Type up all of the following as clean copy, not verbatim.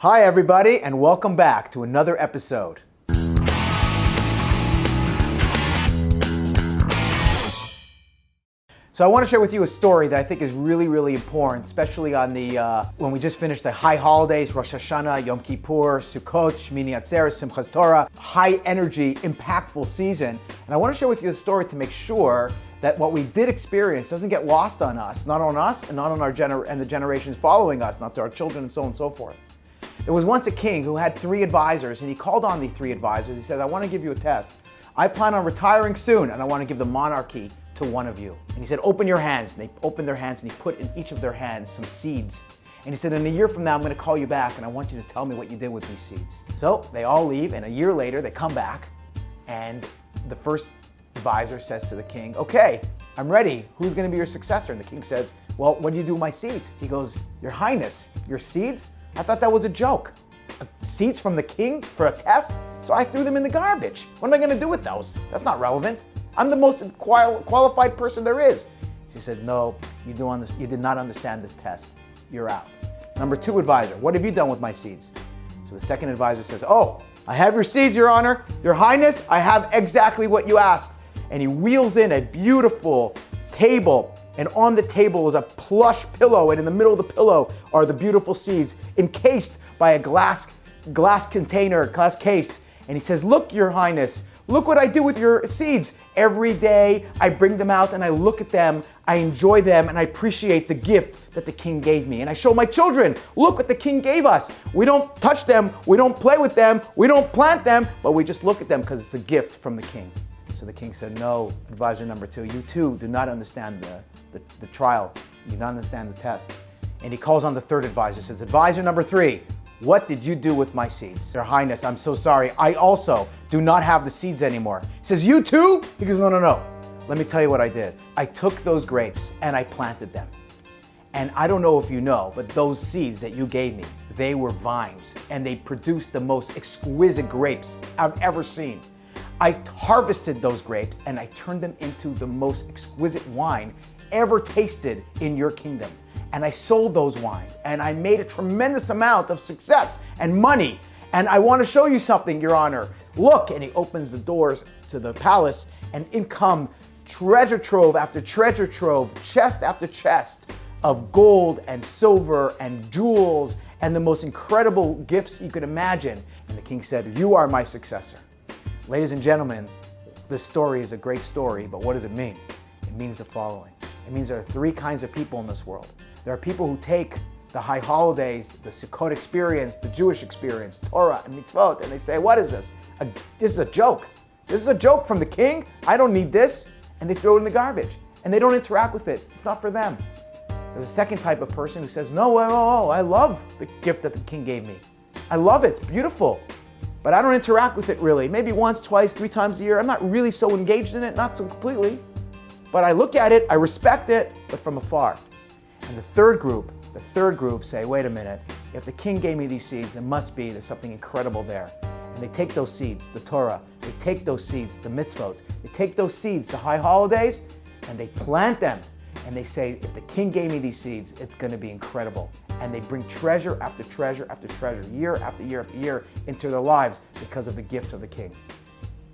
Hi everybody, and welcome back to another episode. So I want to share with you a story that I think is really, really important, especially on when we just finished the high holidays, Rosh Hashanah, Yom Kippur, Sukkot, Shmini Atzeres, Simchas Torah, high energy, impactful season. And I want to share with you a story to make sure that what we did experience doesn't get lost on us, not on us and not on our and the generations following us, not to our children and so on and so forth. There was once a king who had 3 advisors, and he called on the 3 advisors. He said, I want to give you a test. I plan on retiring soon, and I want to give the monarchy to one of you. And he said, open your hands. And they opened their hands, and he put in each of their hands some seeds. And he said, in a year from now, I'm going to call you back, and I want you to tell me what you did with these seeds. So they all leave, and a year later, they come back, and the first advisor says to the king, okay, I'm ready. Who's going to be your successor? And the king says, well, what do you do with my seeds? He goes, Your Highness, your seeds? I thought that was a joke. Seeds from the king for a test? So I threw them in the garbage. What am I going to do with those? That's not relevant. I'm the most qualified person there is. She said, no, you did not understand this test. You're out. Number 2 advisor, what have you done with my seeds? So the second advisor says, oh, I have your seeds, Your Honor. Your Highness, I have exactly what you asked. And he wheels in a beautiful table, and on the table is a plush pillow, and in the middle of the pillow are the beautiful seeds encased by a glass container, glass case. And he says, look, Your Highness, look what I do with your seeds. Every day I bring them out and I look at them, I enjoy them, and I appreciate the gift that the king gave me. And I show my children, look what the king gave us. We don't touch them, we don't play with them, we don't plant them, but we just look at them because it's a gift from the king. So the king said, no, advisor number 2, you too do not understand the trial. You do not understand the test. And he calls on the third advisor, says, advisor number 3, what did you do with my seeds? Your Highness, I'm so sorry. I also do not have the seeds anymore. He says, you too? He goes, no. Let me tell you what I did. I took those grapes and I planted them. And I don't know if you know, but those seeds that you gave me, they were vines, and they produced the most exquisite grapes I've ever seen. I harvested those grapes and I turned them into the most exquisite wine ever tasted in your kingdom. And I sold those wines and I made a tremendous amount of success and money. And I want to show you something, Your Honor. Look, and he opens the doors to the palace, and in come treasure trove after treasure trove, chest after chest of gold and silver and jewels and the most incredible gifts you could imagine. And the king said, you are my successor. Ladies and gentlemen, this story is a great story, but what does it mean? It means the following. It means there are 3 kinds of people in this world. There are people who take the high holidays, the Sukkot experience, the Jewish experience, Torah and mitzvot, and they say, what is this? This is a joke. This is a joke from the king. I don't need this. And they throw it in the garbage. And they don't interact with it. It's not for them. There's a second type of person who says, no, I love the gift that the king gave me. I love it. It's beautiful. But I don't interact with it really. Maybe once, twice, 3 times a year. I'm not really so engaged in it, not so completely. But I look at it, I respect it, but from afar. And the third group say, wait a minute, if the king gave me these seeds, there's something incredible there. And they take those seeds, the Torah, they take those seeds, the mitzvot, they take those seeds, the high holidays, and they plant them. And they say, if the king gave me these seeds, it's going to be incredible. And they bring treasure after treasure after treasure, year after year after year, into their lives because of the gift of the king.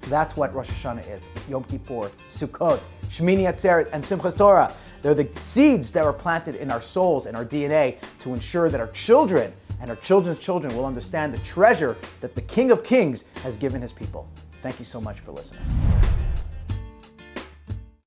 That's what Rosh Hashanah is. Yom Kippur, Sukkot, Shmini Atzeres, and Simchas Torah. They're the seeds that are planted in our souls and our DNA to ensure that our children and our children's children will understand the treasure that the King of Kings has given his people. Thank you so much for listening.